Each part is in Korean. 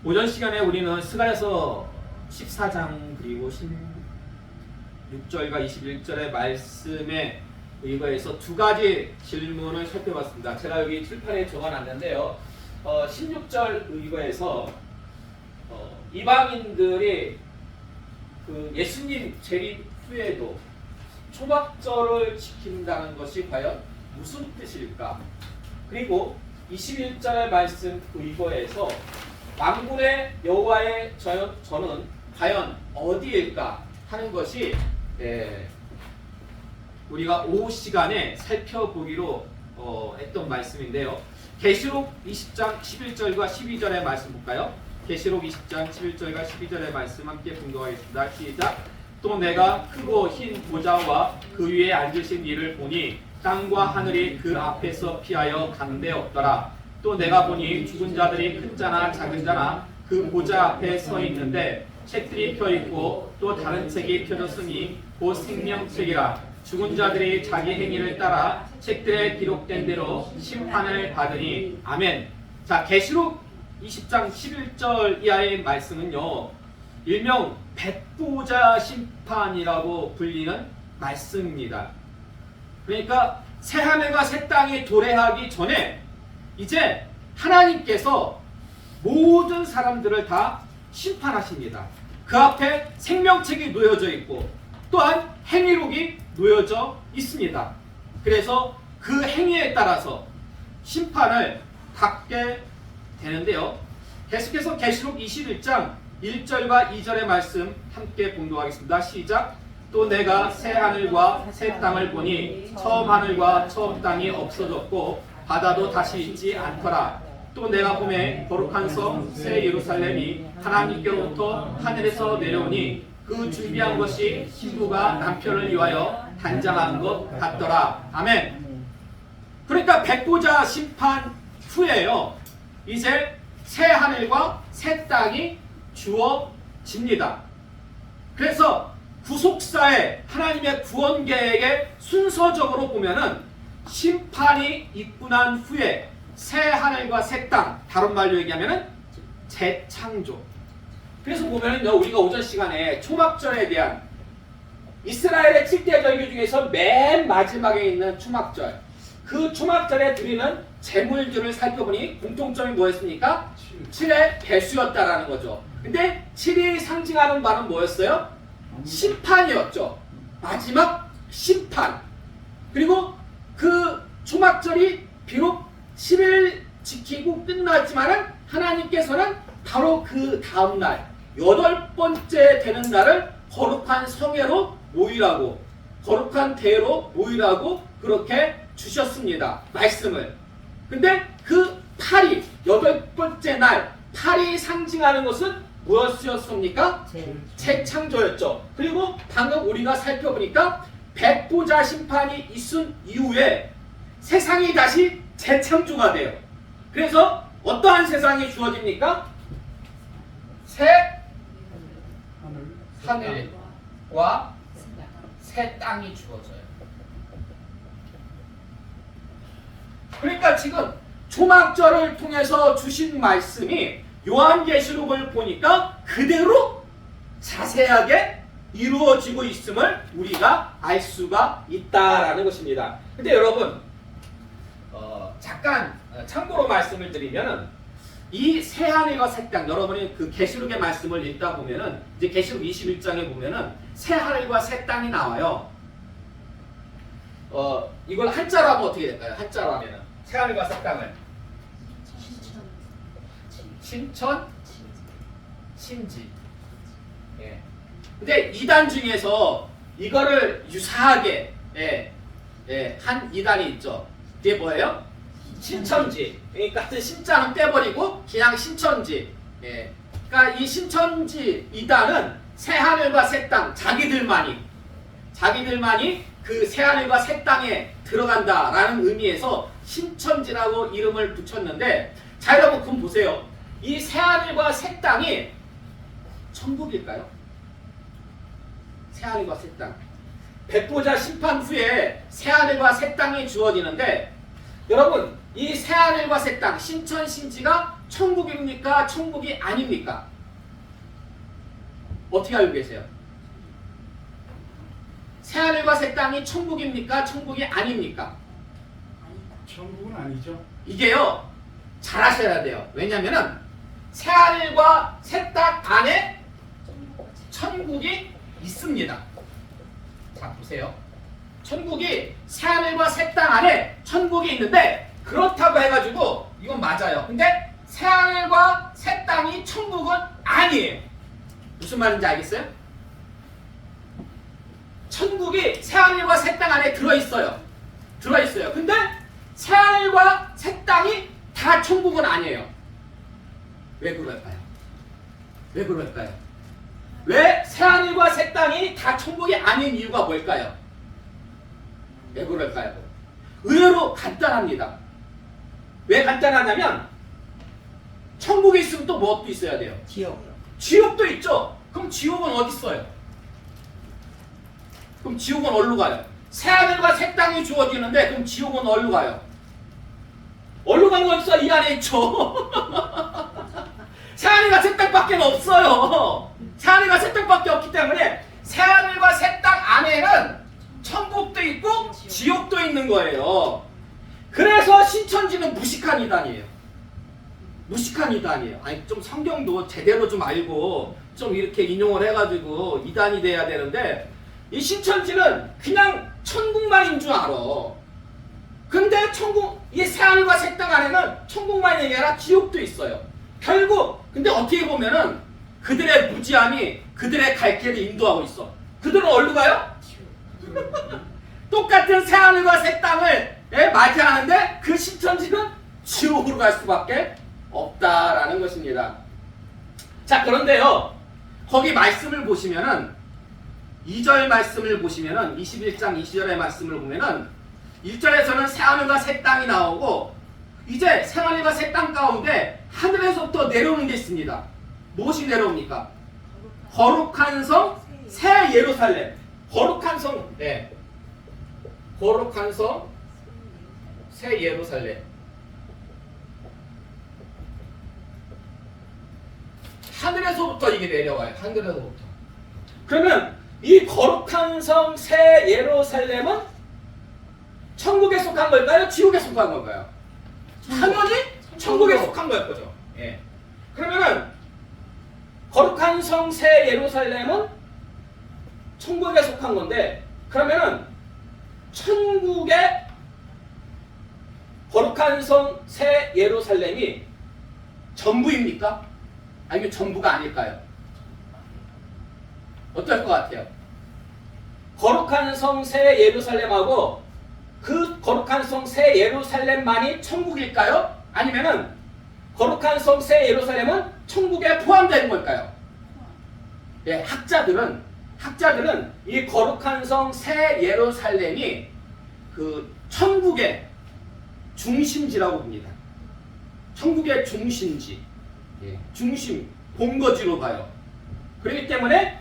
오전 시간에 우리는 스가랴서 14장 그리고 16절과 21절의 말씀에 의거해서 두 가지 질문을 살펴봤습니다. 제가 여기 칠판에 적어놨는데요. 16절 의거해서 이방인들이 그 예수님 재림 후에도 초막절을 지킨다는 것이 과연 무슨 뜻일까? 그리고 21절의 말씀 의거해서 만군의 여호와의 저는 과연 어디일까 하는 것이 우리가 오후 시간에 살펴보기로 했던 말씀인데요. 계시록 20장 11절과 12절의 말씀 볼까요? 계시록 20장 11절과 12절의 말씀 함께 봉독하겠습니다. 시작! 또 내가 크고 흰 보좌와 그 위에 앉으신 이를 보니 땅과 하늘이 그 앞에서 피하여 간데 없더라. 또 내가 보니 죽은 자들이 큰 자나 작은 자나 그 보좌 앞에 서 있는데 책들이 펴있고 또 다른 책이 펴졌으니 곧 생명책이라. 죽은 자들이 자기 행위를 따라 책들에 기록된 대로 심판을 받으니. 아멘. 자, 계시록 20장 11절 이하의 말씀은요, 일명 백보자 심판이라고 불리는 말씀입니다. 그러니까 새하늘과 새 땅이 도래하기 전에 이제 하나님께서 모든 사람들을 다 심판하십니다. 그 앞에 생명책이 놓여져 있고 또한 행위록이 놓여져 있습니다. 그래서 그 행위에 따라서 심판을 받게 되는데요. 계속해서 계시록 21장 1절과 2절의 말씀 함께 봉독하겠습니다. 시작! 또 내가 새 하늘과 새 땅을 보니 처음 하늘과 처음 땅이 없어졌고 바다도 다시 있지 않더라. 또 내가 보매 거룩한 성 새 예루살렘이 하나님께로부터 하늘에서 내려오니 그 준비한 것이 신부가 남편을 위하여 단장한 것 같더라. 아멘. 그러니까 백보자 심판 후에요, 이제 새 하늘과 새 땅이 주어집니다. 그래서 구속사의 하나님의 구원 계획에 순서적으로 보면은 심판이 있고 난 후에 새 하늘과 새 땅, 다른 말로 얘기하면은 재창조. 그래서 보면은요, 우리가 오전 시간에 초막절에 대한 이스라엘의 7대 절기 중에서 맨 마지막에 있는 초막절, 그 초막절에 드리는 제물들을 살펴보니 공통점이 뭐였습니까? 7의 배수였다라는 거죠. 근데 7이 상징하는 바는 뭐였어요? 심판이었죠. 마지막 심판. 그리고 그 초막절이 비록 10일 지키고 끝났지만은 하나님께서는 바로 그 다음날 8번째 되는 날을 거룩한 성회로 모이라고, 거룩한 대회로 모이라고 그렇게 주셨습니다. 말씀을. 근데 그 8이 8번째 날 8이 상징하는 것은 무엇이었습니까? 재창조였죠. 그리고 방금 우리가 살펴보니까 백보자 심판이 있은 이후에 세상이 다시 재창조가 돼요. 그래서 어떠한 세상이 주어집니까? 새 하늘과 새 땅이 주어져요. 그러니까 지금 초막절을 통해서 주신 말씀이 요한계시록을 보니까 그대로 자세하게 이루어지고 있음을 우리가 알 수가 있다라는 것입니다. 근데 여러분, 잠깐 참고로 말씀을 드리면은 이 새 하늘과 새 땅, 여러분이 그 계시록의 말씀을 읽다 보면은 이제 계시록 21장에 보면은 새 하늘과 새 땅이 나와요. 이걸 한자로 하면 어떻게 될까요? 한자로 하면은 새 하늘과 새 땅을 신천, 신지. 예. 근데 이단 중에서 이거를 유사하게 한 이단이 있죠. 그게 뭐예요? 신천지. 그러니까 신자는 떼버리고 그냥 신천지. 그러니까 이 신천지 이단은 새 하늘과 새 땅, 자기들만이 그 새 하늘과 새 땅에 들어간다라는 의미에서 신천지라고 이름을 붙였는데, 자, 여러분 그럼 보세요. 이 새 하늘과 새 땅이 천국일까요? 새 하늘과 새 땅. 백보자 심판 후에 새 하늘과 새 땅이 주어지는데, 여러분 이 새 하늘과 새 땅, 신천 신지가 천국입니까? 천국이 아닙니까? 어떻게 알고 계세요? 새하늘과 새 땅이 천국입니까? 천국이 아닙니까? 천국은 아니죠. 이게요, 잘 아셔야 돼요. 왜냐면은 새하늘과 새 땅 안에 천국이 있습니다. 자, 보세요. 천국이 새하늘과 새 땅 안에 천국이 있는데, 그렇다고 해가지고 이건 맞아요. 근데 새하늘과 새 땅이 천국은 아니에요. 무슨 말인지 알겠어요? 천국이 새하늘과 새 땅 안에 들어있어요. 들어있어요. 근데 새하늘과 새 땅이 다 천국은 아니에요. 왜 그럴까요? 왜 그럴까요? 왜 새하늘과 새 땅이 다 천국이 아닌 이유가 뭘까요? 왜 그럴까요? 의외로 간단합니다. 왜 간단하냐면 천국에 있으면 또 무엇도 있어야 돼요? 지옥. 지옥도 있죠? 그럼 지옥은 어디 있어요? 그럼 지옥은 어디로 가요? 새하늘과 새 땅이 주어지는데 그럼 지옥은 어디로 가요? 어디로 가는 거 있어? 이 안에 있죠. 새하늘과 새 땅밖에 없어요. 새하늘과 새 땅밖에 없기 때문에 새하늘과 새 땅 안에는 천국도 있고 지옥도 있는 거예요. 그래서 신천지는 무식한 이단이에요. 무식한 이단이에요. 아니 좀 성경도 제대로 좀 알고 좀 이렇게 인용을 해가지고 이단이 돼야 되는데, 이 신천지는 그냥 천국만인 줄 알아. 근데 천국, 이 새하늘과 새 땅 안에는 천국만이 아니라 지옥도 있어요. 결국 근데 어떻게 보면은 그들의 무지함이 그들의 갈 길을 인도하고 있어. 그들은 어디로 가요? 똑같은 새하늘과 새 땅을 맞이하는데 그 신천지는 지옥으로 갈 수밖에 없다라는 것입니다. 자, 그런데요, 거기 말씀을 보시면은 2절 말씀을 보시면은 21장 20절의 말씀을 보면은 1절에서는 새하늘과 새 땅이 나오고, 이제 새하늘과 새 땅 가운데 하늘에서부터 내려오는 게 있습니다. 무엇이 내려옵니까? 거룩한 성 새 예루살렘. 거룩한 성, 네. 거룩한 성 새 예루살렘. 하늘에서부터 이게 내려와요. 하늘에서부터. 그러면 이 거룩한 성 새 예루살렘은 천국에 속한 걸까요? 지옥에 속한 걸까요? 당연히 천국에 속한 걸 거죠. 예. 그러면은 거룩한 성 새 예루살렘은 천국에 속한 건데, 그러면은 천국의 거룩한 성 새 예루살렘이 전부입니까? 아니면 전부가 아닐까요? 어떨 것 같아요? 거룩한 성 새 예루살렘하고 그 거룩한 성 새 예루살렘만이 천국일까요? 아니면은 거룩한 성 새 예루살렘은 천국에 포함되는 걸까요? 예, 학자들은 이 거룩한 성 새 예루살렘이 그 천국의 중심지라고 봅니다. 천국의 중심지, 예, 중심, 본거지로 봐요. 그렇기 때문에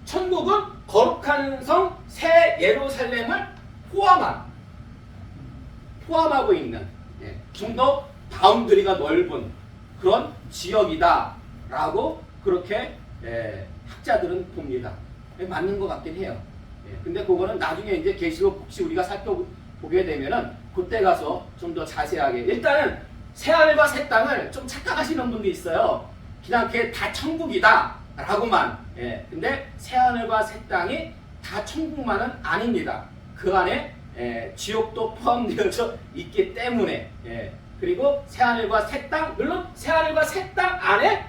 천국은 거룩한 성 새 예루살렘을 포함하고 있는, 예, 좀 더 바운더리가 넓은 그런 지역이다라고 그렇게 학자들은 봅니다. 맞는 것 같긴 해요. 예, 근데 그거는 나중에 이제 계시록 혹시 우리가 살펴보게 되면은 그때 가서 좀 더 자세하게, 일단은 새하늘과 새 땅을 좀 착각하시는 분도 있어요. 그냥 그게 다 천국이다 라고만. 예, 근데 새하늘과 새 땅이 다 천국만은 아닙니다. 그 안에 지옥도 포함되어져 있기 때문에. 예, 그리고 새하늘과 새 땅, 물론 새하늘과 새 땅 안에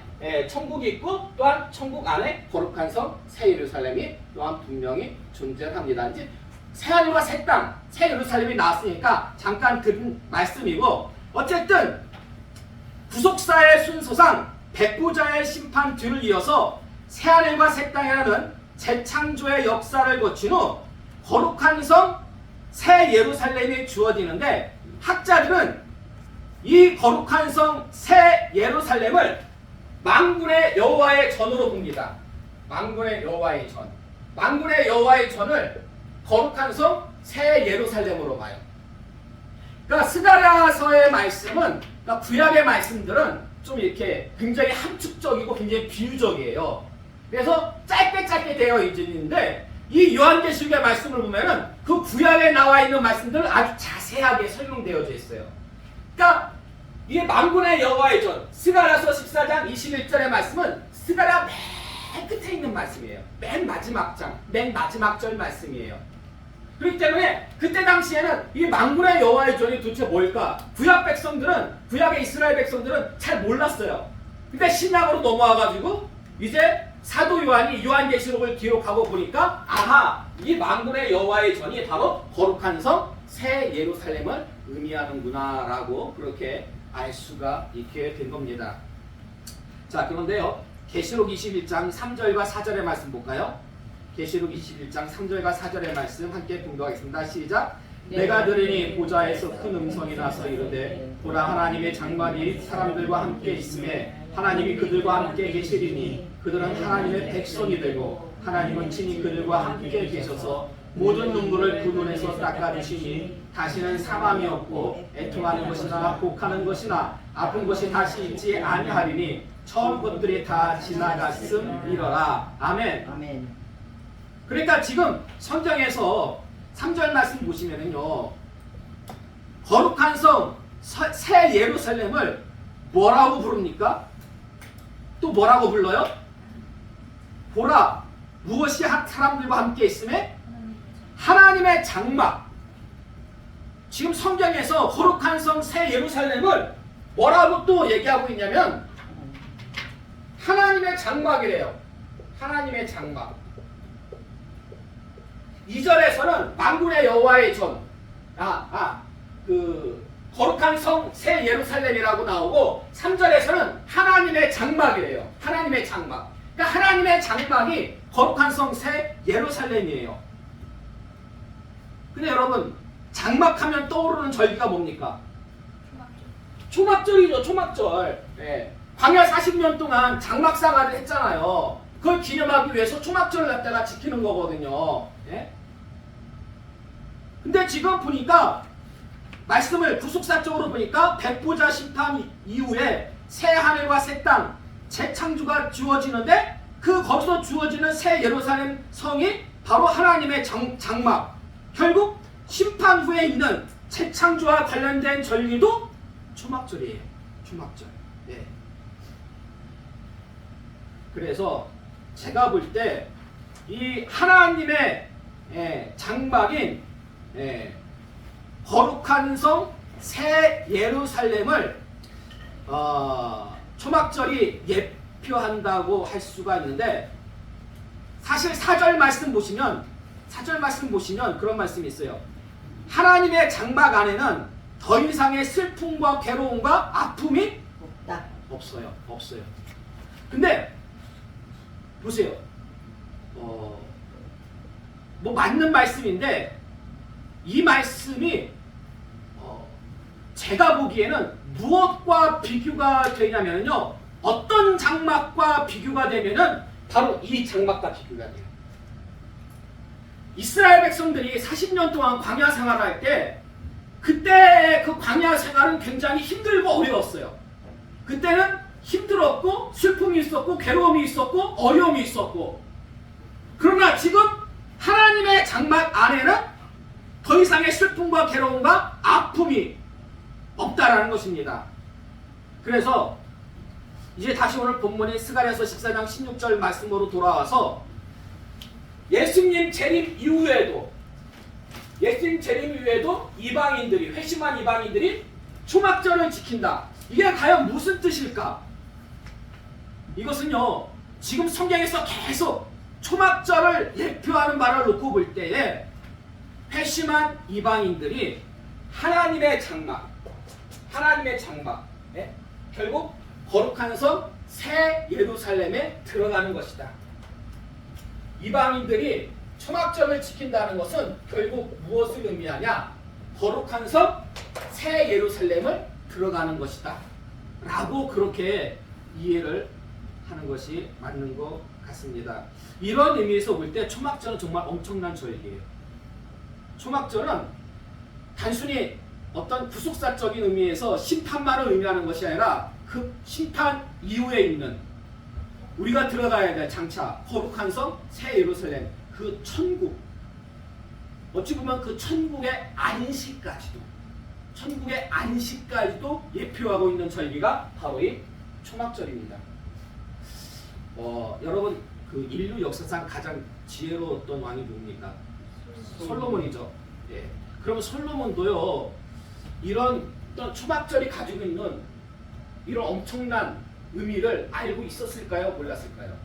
천국이 있고, 또한 천국 안에 거룩한 성 새 예루살렘이 또한 분명히 존재합니다. 이제 새하늘과 새 땅, 새 예루살렘이 나왔으니까 잠깐 들은 말씀이고, 어쨌든 구속사의 순서상 백보자의 심판 뒤를 이어서 새하늘과 새 땅이라는 재창조의 역사를 거친 후 거룩한 성 새 예루살렘이 주어지는데, 학자들은 이 거룩한 성 새 예루살렘을 만군의 여호와의 전으로 봅니다. 만군의 여호와의 전. 만군의 여호와의 전을 거룩한 성 새 예루살렘으로 봐요. 그러니까 스가랴서의 말씀은 그러니까 구약의 말씀들은 좀 이렇게 굉장히 함축적이고 굉장히 비유적이에요. 그래서 짧게 되어 있는데 이 요한계시록의 말씀을 보면은 그 구약에 나와 있는 말씀들은 아주 자세하게 설명되어져 있어요. 그러니까 이게 만군의 여호와의 전 스가랴서 14장 21절의 말씀은 스가랴 맨 끝에 있는 말씀이에요. 맨 마지막 장, 맨 마지막 절 말씀이에요. 그렇기 때문에 그때 당시에는 이 만군의 여호와의 전이 도대체 뭘까? 구약의 이스라엘 백성들은 잘 몰랐어요. 근데 신약으로 넘어와가지고 이제 사도 요한이 요한계시록을 기록하고 보니까 아하, 이 만군의 여호와의 전이 바로 거룩한 성 새 예루살렘을 의미하는구나 라고 그렇게 알 수가 있게 된 겁니다. 자, 그런데요, 계시록 21장 3절과 4절의 말씀 볼까요? 계시록 21장 3절과 4절의 말씀 함께 봉독하겠습니다. 시작. 내가 들으니 보좌에서 큰 음성이 나서 이르되 보라, 하나님의 장막이 사람들과 함께 있음에 하나님이 그들과 함께 계시리니 그들은 하나님의 백성이 되고 하나님은 친히 그들과 함께 계셔서 모든 눈물을 그 눈에서 닦아주시니 다시는 사망이 없고 애통하는 것이나 곡하는 것이나 아픈 것이 다시 있지 아니하리니 처음 것들이 다 지나갔음이러라. 아멘. 아멘. 그러니까 지금 성경에서 3절 말씀 보시면은요, 거룩한 성 새 예루살렘을 뭐라고 부릅니까? 또 뭐라고 불러요? 보라, 무엇이 사람들과 함께 있음에 하나님의 장막. 지금 성경에서 거룩한 성 새 예루살렘을 뭐라고 또 얘기하고 있냐면 하나님의 장막이래요. 하나님의 장막. 2절에서는 만군의 여호와의 전, 거룩한 성 새 예루살렘이라고 나오고 3절에서는 하나님의 장막이래요. 하나님의 장막. 그러니까 하나님의 장막이 거룩한 성 새 예루살렘이에요. 근데 여러분, 장막하면 떠오르는 절기가 뭡니까? 초막절이죠. 초막절. 네. 광야 40년 동안 장막상화를 했잖아요. 그걸 기념하기 위해서 초막절을 갖다가 지키는 거거든요. 네? 근데 지금 보니까 말씀을 구속사적으로 보니까 백보자 심판 이후에 새 하늘과 새 땅 재창조가 주어지는데 그 거기서 주어지는 새 예루살렘 성이 바로 하나님의 장막. 결국 심판 후에 있는 재창조와 관련된 절기도 초막절이에요. 초막절. 네. 그래서 제가 볼 때 이 하나님의 장막인 거룩한 성 새 예루살렘을 초막절이 예표한다고 할 수가 있는데, 사실 4절 말씀 보시면 그런 말씀이 있어요. 하나님의 장막 안에는 더 이상의 슬픔과 괴로움과 아픔이 없어요. 근데 보세요. 뭐 맞는 말씀인데 이 말씀이 제가 보기에는 무엇과 비교가 되냐면요, 어떤 장막과 비교가 되면은 바로 이 장막과 비교가 돼요. 이스라엘 백성들이 40년 동안 광야 생활을 할 때 그때 그 광야 생활은 굉장히 힘들고 어려웠어요. 그때는 힘들었고 슬픔이 있었고 괴로움이 있었고 어려움이 있었고, 그러나 지금 하나님의 장막 안에는 더 이상의 슬픔과 괴로움과 아픔이 없다라는 것입니다. 그래서 이제 다시 오늘 본문인 스가랴서 14장 16절 말씀으로 돌아와서 예수님 재림 이후에도 이방인들이, 회심한 이방인들이 초막절을 지킨다. 이게 과연 무슨 뜻일까? 이것은요, 지금 성경에서 계속 초막절을 예표하는 바를 놓고 볼 때에 회심한 이방인들이 하나님의 장막, 결국 거룩한 성 새 예루살렘에 들어가는 것이다. 이방인들이 초막절을 지킨다는 것은 결국 무엇을 의미하냐? 거룩한 성 새 예루살렘을 들어가는 것이다 라고 그렇게 이해를 하는 것이 맞는 것 같습니다. 이런 의미에서 볼 때 초막절은 정말 엄청난 절기예요. 초막절은 단순히 어떤 구속사적인 의미에서 심판만을 의미하는 것이 아니라 그 심판 이후에 있는 우리가 들어가야 될 장차 거룩한 성 새 예루살렘 그 천국, 어찌 보면 그 천국의 안식까지도 예표하고 있는 절기가 바로 이 초막절입니다. 여러분 그 인류 역사상 가장 지혜로웠던 왕이 누굽니까? 솔로몬이죠. 예. 그러면 솔로몬도요 이런 어떤 초막절이 가지고 있는 이런 엄청난 의미를 알고 있었을까요? 몰랐을까요?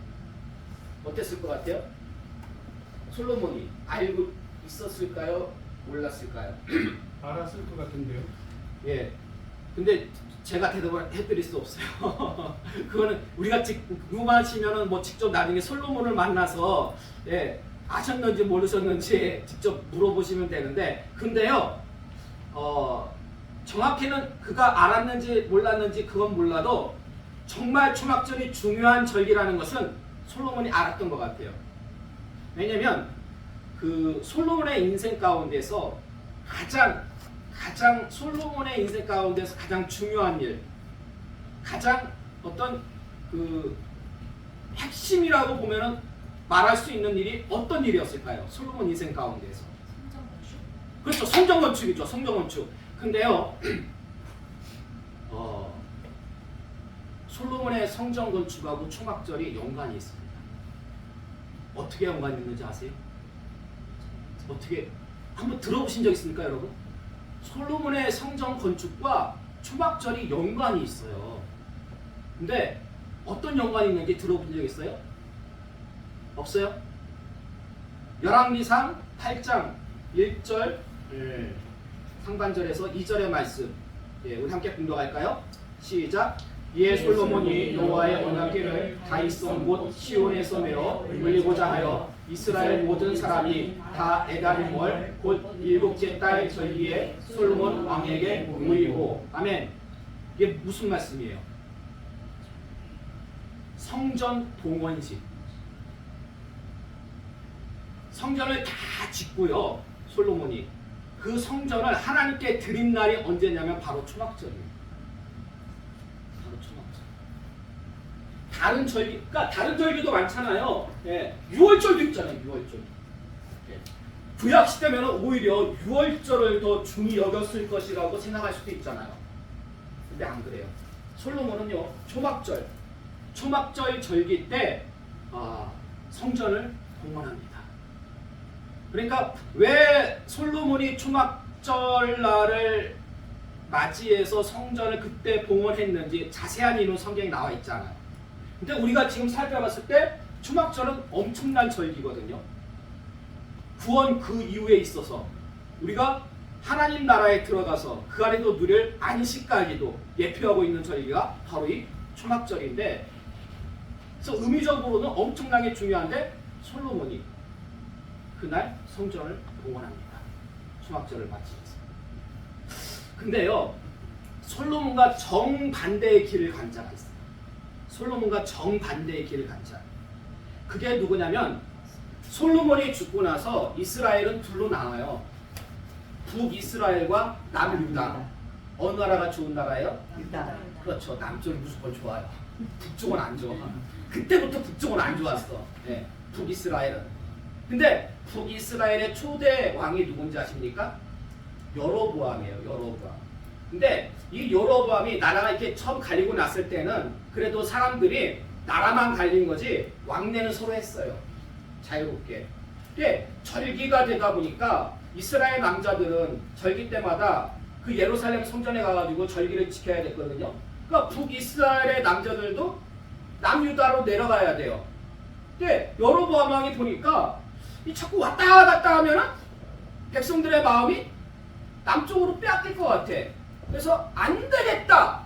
어땠을 것 같아요? 솔로몬이 알고 있었을까요? 몰랐을까요? 알았을 것 같은데요. 예. 근데 제가 대답을 해드릴 수 없어요. 그거는 우리가 궁금하시면은 뭐 직접 나중에 솔로몬을 만나서 예, 아셨는지 모르셨는지 직접 물어보시면 되는데, 근데요, 정확히는 그가 알았는지 몰랐는지 그건 몰라도 정말 초막절이 중요한 절기라는 것은 솔로몬이 알았던 것 같아요. 왜냐면 그 솔로몬의 인생 가운데서 가장 솔로몬의 인생 가운데서 가장 중요한 일, 가장 어떤 그 핵심이라고 보면은 말할 수 있는 일이 어떤 일이었을까요? 솔로몬 인생 가운데서. 성전 건축? 그렇죠. 성전 건축이죠. 성전 건축. 근데요, 솔로몬의 성전 건축하고 초막절이 연관이 있습니다. 어떻게 연관이 있는지 아세요? 어떻게 한번 들어보신 적 있습니까, 여러분? 솔로몬의 성전 건축과 초막절이 연관이 있어요. 근데 어떤 연관이 있는지 들어본 적 있어요? 없어요? 열왕기상 8장 1절 상반절에서 2절의 말씀, 예, 우리 함께 공독할까요? 시작. 이에 솔로몬이 여호와의 언약궤를 다윗성 곧 시온에서 메어 올리고자 하여 이스라엘 모든 사람이 다 에다림월 곧 일곱째 달 절기에 솔로몬 왕에게 모이고. 아멘. 이게 무슨 말씀이에요? 성전 봉헌식. 성전을 다 짓고요, 솔로몬이 그 성전을 하나님께 드린 날이 언제냐면 바로 초막절이에요. 바로 초막절. 다른 절기, 그러니까 다른 절기도 많잖아요. 예, 6월절도 있잖아요. 6월절. 예. 구약 시대면 오히려 6월절을 더 중히 여겼을 것이라고 생각할 수도 있잖아요. 근데 안 그래요. 솔로몬은요, 초막절 절기 때 성전을 봉헌합니다. 그러니까 왜 솔로몬이 초막절 날을 맞이해서 성전을 그때 봉헌했는지 자세한 이유는 성경에 나와 있잖아요. 근데 우리가 지금 살펴봤을 때 초막절은 엄청난 절기거든요. 구원 그 이후에 있어서 우리가 하나님 나라에 들어가서 그 안에도 누릴 안식까지도 예표하고 있는 절기가 바로 이 초막절인데, 그래서 의미적으로는 엄청나게 중요한데 솔로몬이 그날 성전을 봉헌합니다. 초막절을 마치면서. 근데요, 솔로몬과 정반대의 길을 간 자가 있어요. 솔로몬과 정반대의 길을 간 자. 그게 누구냐면, 솔로몬이 죽고 나서 이스라엘은 둘로 나와요. 북이스라엘과 남유다. 어느 나라가 좋은 나라예요? 유다. 그렇죠. 남쪽이 무조건 좋아요. 북쪽은 안 좋아. 그때부터 북쪽은 안 좋았어. 네, 북이스라엘은. 근데 북이스라엘의 초대 왕이 누군지 아십니까? 여로보암이에요. 여로보암. 근데 이 여로보암이 나라가 이렇게 처음 갈리고 났을 때는 그래도 사람들이 나라만 갈린 거지 왕래는 서로 했어요. 자유롭게. 근데 절기가 되다 보니까 이스라엘 남자들은 절기 때마다 그 예루살렘 성전에 가가지고 절기를 지켜야 됐거든요. 그러니까 북이스라엘의 남자들도 남유다로 내려가야 돼요. 근데 여로보암 왕이 보니까 이 자꾸 왔다 갔다 하면은 백성들의 마음이 남쪽으로 빼앗길 것 같아. 그래서 안 되겠다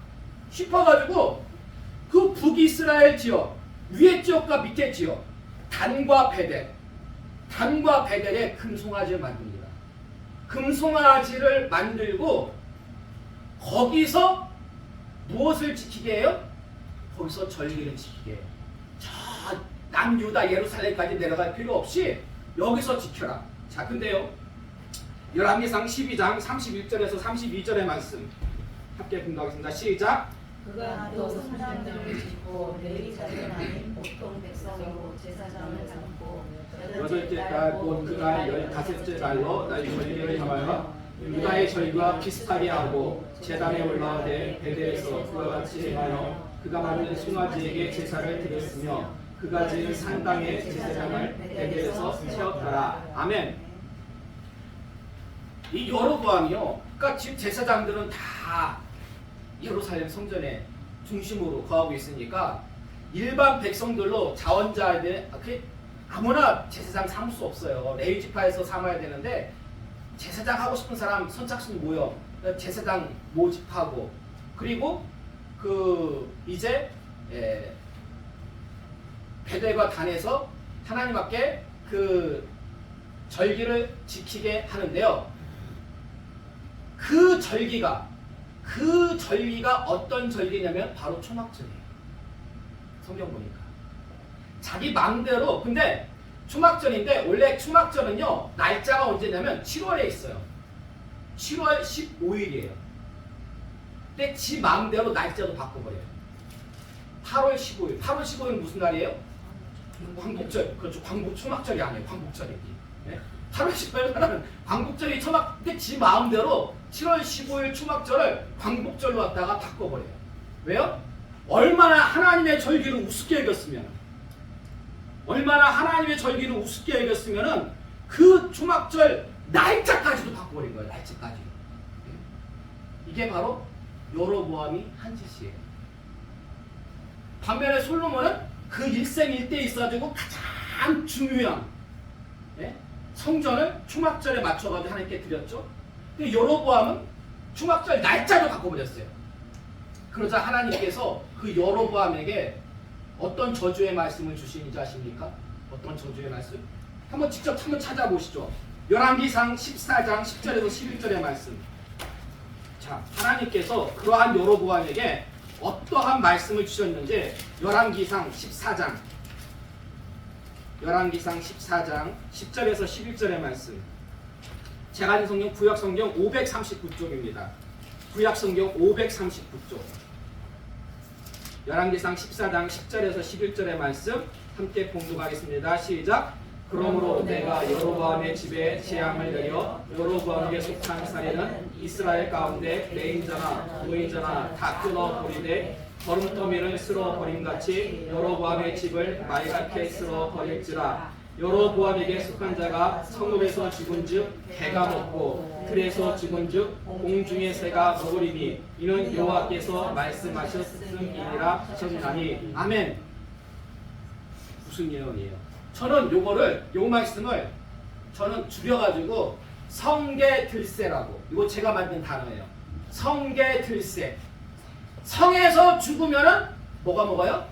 싶어가지고 그 북이스라엘 지역, 위에 지역과 밑에 지역, 단과 베델에 금송아지를 만듭니다. 금송아지를 만들고 거기서 무엇을 지키게 해요? 거기서 절기를 지키게 해요. 저 남유다 예루살렘까지 내려갈 필요 없이 여기서 지켜라. 자, 근데요, 열왕기상 12장 31절에서 32절의 말씀 함께 공부하겠습니다. 시작. 그가 또 성전들을 짓고 레위 자손 아닌 보통 백성으로 제사장을 삼고 여덟째 달 곧 그날 15째 달로 날 절기를 정하여 유다의 절기와 비슷하게 하고 제단에 올라가되 베델에서 그와 같이 행하여 그가 만든 송아지에게 제사를 드렸으며 그가 지은 산당의 제사장을 베델에서 세웠더라. 아멘. 이 여로보암이요. 그러니까 지금 제사장들은 다 예루살렘 성전의 중심으로 거하고 있으니까 일반 백성들로 자원자들 아무나 제사장 삼을 수 없어요. 레위 지파에서 삼아야 되는데 제사장 하고 싶은 사람 선착순 모여 제사장 모집하고 그리고 이제 베델과 단에서 하나님 앞에 절기를 지키게 하는데요. 그 절기가 어떤 절기냐면 바로 초막절이에요. 성경 보니까 자기 마음대로. 근데 초막절인데 원래 초막절은요 날짜가 언제냐면 7월에 있어요. 7월 15일이에요. 근데 지 마음대로 날짜도 바꿔버려요. 8월 15일. 8월 15일은 무슨 날이에요? 광복절. 그렇죠. 초막절이 아니에요. 광복절이지. 네? 8월 15일은 광복절이 근데 지 마음대로 7월 15일 초막절을 광복절로 갖다가 바꿔버려요. 왜요? 얼마나 하나님의 절기를 우습게 여겼으면 그 초막절 날짜까지도 바꿔버린 거예요. 날짜까지. 이게 바로 여로보암이 한 짓이에요. 반면에 솔로몬은 그 일생일대에 있어가지고 가장 중요한 성전을 초막절에 맞춰가지고 하나님께 드렸죠. 근데 여로보암은 초막절 날짜도 바꿔버렸어요. 그러자 하나님께서 그 여로보암에게 어떤 저주의 말씀을 주시는지 아십니까? 어떤 저주의 말씀? 직접 찾아보시죠. 열왕기상 14장 10절에서 11절의 말씀. 자, 하나님께서 그러한 여로보암에게 어떠한 말씀을 주셨는지 열왕기상 14장 10절에서 11절의 말씀. 제가 가진 성경 구약성경 539쪽입니다. 구약성경 539쪽. 열왕기상 14장 10절에서 11절의 말씀 함께 봉독하겠습니다. 시작. 그러므로 내가 여로보암의 집에 재앙을 내려 여로보암에게 속한 사례는 이스라엘 가운데 레인자나 노인자나 다 끊어버리되 거름더미를 쓸어버림같이 여로보암의 집을 말갛게 쓸어버릴지라. 여로보암에게 속한 자가 성읍에서 죽은즉 개가 먹고 들에서 죽은즉 공중의 새가 먹으리니 이는 여호와께서 말씀하셨음이니라 하셨나니. 아멘. 무슨 예언이에요? 저는 요 말씀을 저는 줄여가지고 성계들새라고, 이거 제가 만든 단어예요. 성계들새. 성에서 죽으면은 뭐가 먹어요?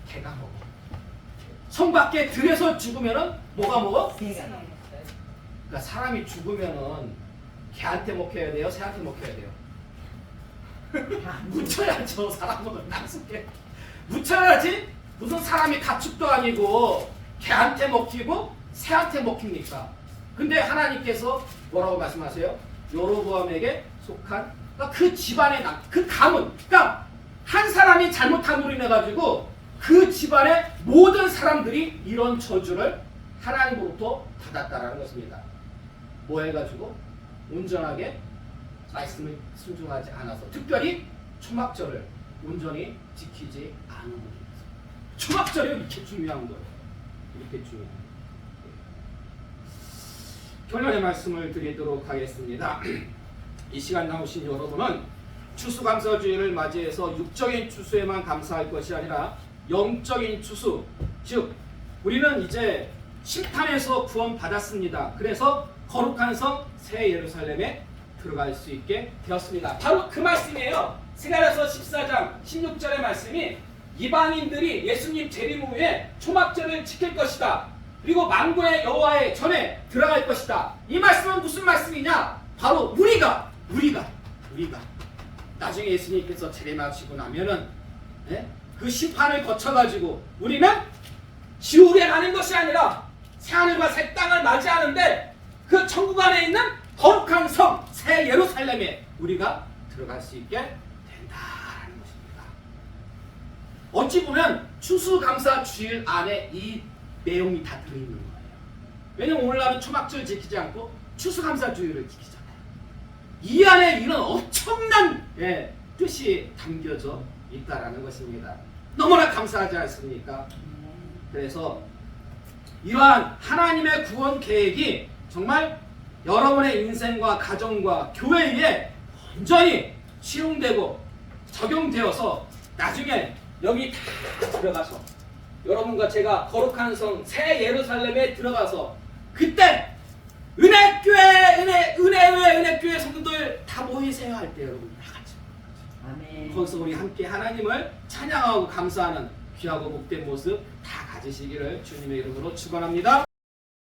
개가 먹어. 성 밖에 들에서 죽으면은 뭐가 먹어? 그러니까 사람이 죽으면은 개한테 먹혀야 돼요? 새한테 먹혀야 돼요? 묻혀야죠. 사람은 낯설게 묻혀야지. 무슨 사람이 가축도 아니고 개한테 먹히고 새한테 먹힙니까? 근데 하나님께서 뭐라고 말씀하세요? 여로보암에게 속한, 그러니까 그 집안의 그 가문, 그러니까 한 사람이 잘못함으로 인해 가지고 그 집안의 모든 사람들이 이런 저주를 하나님으로부터 받았다라는 것입니다. 뭐 해가지고 온전하게 말씀을 순종하지 않아서, 특별히 초막절을 온전히 지키지 않은 것입니다. 초막절이 이렇게 중요한 거예요. 이렇게 중요한 거예요. 결론의 말씀을 드리도록 하겠습니다. 이 시간 나오신 여러분은 추수감사주의를 맞이해서 육적인 추수에만 감사할 것이 아니라 영적인 추수, 즉 우리는 이제 심판에서 구원받았습니다. 그래서 거룩한 성 새 예루살렘에 들어갈 수 있게 되었습니다. 바로 그 말씀이에요. 스가랴서 14장 16절의 말씀이 이방인들이 예수님 재림 후에 초막절을 지킬 것이다. 그리고 만군의 여호와의 전에 들어갈 것이다. 이 말씀은 무슨 말씀이냐? 바로 우리가 나중에 예수님께서 재림하시고 나면은 그 심판을 거쳐가지고 우리는 지옥에 가는 것이 아니라 새하늘과 새 땅을 맞이하는데 그 천국 안에 있는 거룩한 성 새 예루살렘에 우리가 들어갈 수 있게 된다라는 것입니다. 어찌 보면 추수감사 주일 안에 이 내용이 다 들어있는 거예요. 왜냐면 오늘날은 초막절 지키지 않고 추수감사 주일을 지키잖아요. 이 안에 이런 엄청난 뜻이 담겨져 있다라는 것입니다. 너무나 감사하지 않습니까? 그래서 이러한 하나님의 구원 계획이 정말 여러분의 인생과 가정과 교회에 온전히 시용되고 적용되어서 나중에 여기 다 들어가서 여러분과 제가 거룩한 성 새 예루살렘에 들어가서 그때 은혜교회 성도들 다 모이세요 할 때 여러분 다 같이 아멘. 거기서 우리 함께 하나님을 찬양하고 감사하는 귀하고 복된 모습 다 가지시기를 주님의 이름으로 축원합니다.